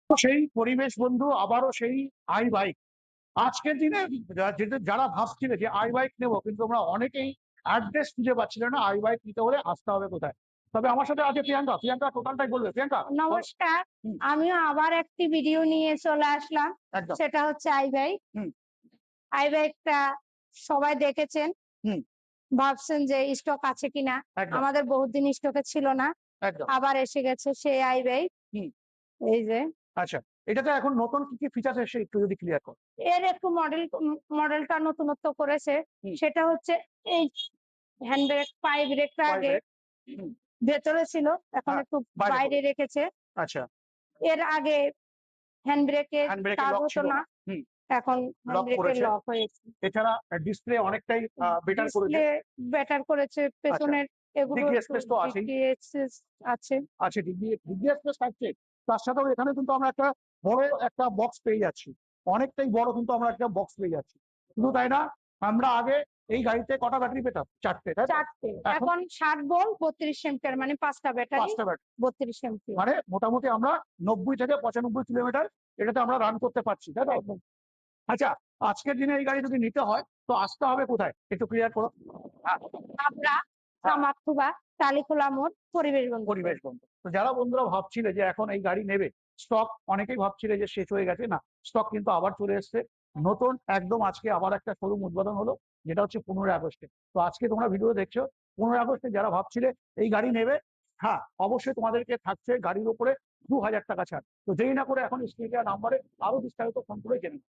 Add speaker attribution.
Speaker 1: সেই পরিবেশ বন্ধু আবারও সেই আই বাইক। আজকের দিনে যারা ভাবছিলে যে আই বাইক নেবো, কিন্তু আমরা অনেকেই অ্যাড্রেস খুঁজে পাচ্ছিল না আই বাইক নিতে হলে আসতে হবে কোথায়। তবে আমার সাথে আছে প্রিয়াঙ্কা। প্রিয়াঙ্কা টোটালটাই বলবে। প্রিয়াঙ্কা বলো।
Speaker 2: নমস্কার।
Speaker 1: হুম,
Speaker 2: আমিও আবার একটি ভিডিও নিয়ে চলে আসলাম।
Speaker 1: একদম।
Speaker 2: সেটা হচ্ছে আই বাইক।
Speaker 1: হুম,
Speaker 2: আই বাইকটা সবাই দেখেছেন,
Speaker 1: হুম,
Speaker 2: ভাবছেন যে স্টক আছে কিনা।
Speaker 1: একদম,
Speaker 2: আমাদের বহুদিন স্টকে ছিল না,
Speaker 1: একদম।
Speaker 2: আবার এসে গেছে সেই আই বাইক।
Speaker 1: হুম,
Speaker 2: এই যে
Speaker 1: আচ্ছা। এটাতে এখন নতুন কি ফিচার্স এসে একটু যদি ক্লিয়ার করো।
Speaker 2: এর একটু মডেলটা নতুনত্ব করেছে।
Speaker 1: হুম,
Speaker 2: সেটা হচ্ছে এই হ্যান্ড ব্রেক, পাই ব্রেকটা
Speaker 1: কয়
Speaker 2: আগে
Speaker 1: ব্রেক? হুম,
Speaker 2: ভেতরে ছিল, এখন
Speaker 1: হ্যাঁ,
Speaker 2: একটু
Speaker 1: বাইরে
Speaker 2: বাইরে
Speaker 1: করেছে।
Speaker 2: রেখেছে।
Speaker 1: আচ্ছা।
Speaker 2: এর আগে হ্যান্ড ব্রেকের
Speaker 1: হ্যান্ড ব্রেকের
Speaker 2: কাজ
Speaker 1: লক
Speaker 2: হতো
Speaker 1: ছিল
Speaker 2: না,
Speaker 1: না। হুম,
Speaker 2: এখন হ্যান্ড
Speaker 1: লক
Speaker 2: ব্রেকের
Speaker 1: করেছে।
Speaker 2: লক হয়েছে।
Speaker 1: এছাড়া ডিসপ্লে অনেকটাই বেটার করেছে।
Speaker 2: ডিসপ্লে বেটার করেছে,
Speaker 1: আচ্ছা।
Speaker 2: পেছনের এগুলো
Speaker 1: ডিগি
Speaker 2: একটু
Speaker 1: এক্সপ্রেস তো আছেই।
Speaker 2: ডিটিএইচএস আছে।
Speaker 1: আছে, ডিগি ডিগি এক্সপ্রেস থাকছে। তার সাথেও এখানে কিন্তু আমরা একটা বড় একটা বক্স পেয়ে যাচ্ছি। অনেকটাই বড় কিন্তু আমরা একটা বক্স পেয়ে যাচ্ছি। শুধু তাই না, আমরা আগে এই গাড়িতে কটা ব্যাটারি পেতাম? ৪ টে, তাই তো?
Speaker 2: ৪ টে,
Speaker 1: এখন
Speaker 2: এখন ৬০ ভোল্ট ৩২ অ্যাম্পিয়ার, মানে ৫ টা ব্যাটারি
Speaker 1: ৫ টা ব্যাটারি।
Speaker 2: ৩২ অ্যাম্পিয়ার।
Speaker 1: মানে মোটামুটি আমরা ৯০ থেকে ৯৫ কিলোমিটার এটাতে আমরা রান করতে পারছি, তাই তো?
Speaker 2: একদম।
Speaker 1: আচ্ছা, আজকের দিনে এই গাড়ি যদি নিতে হয় তো আসতে হবে কোথায়? একটু ক্লিয়ার করো। হ্যাঁ,
Speaker 2: হাবড়া,
Speaker 1: হ্যাঁ।
Speaker 2: কামারথুবা, টালিখোলা মোড়, পরিবেশ বন্ধুতে।
Speaker 1: পরিবেশ বন্ধু। তো যারা বন্ধুরা ভাবছিলে যে এখন এই গাড়ি নেবে, স্টক অনেকেই ভাবছিলে যে শেষ হয়ে গেছে, না, স্টক কিন্তু আবার চলে এসছে। নতুন একদম আজকে আবার একটা শোরুম উদ্বোধন হলো, যেটা হচ্ছে 15 আগস্টে। তো আজকে তোমরা ভিডিও দেখছো, 15 আগস্টে যারা ভাবছিলে এই গাড়ি নেবে, হ্যাঁ, অবশ্যই তোমাদেরকে থাকছে গাড়ির উপরে 2000 টাকা ছাড়। তো দেরি না করে এখন স্ক্রিনে দেওয়া নাম্বারে আরো বিস্তারিত ফোন করে জেনে নাও।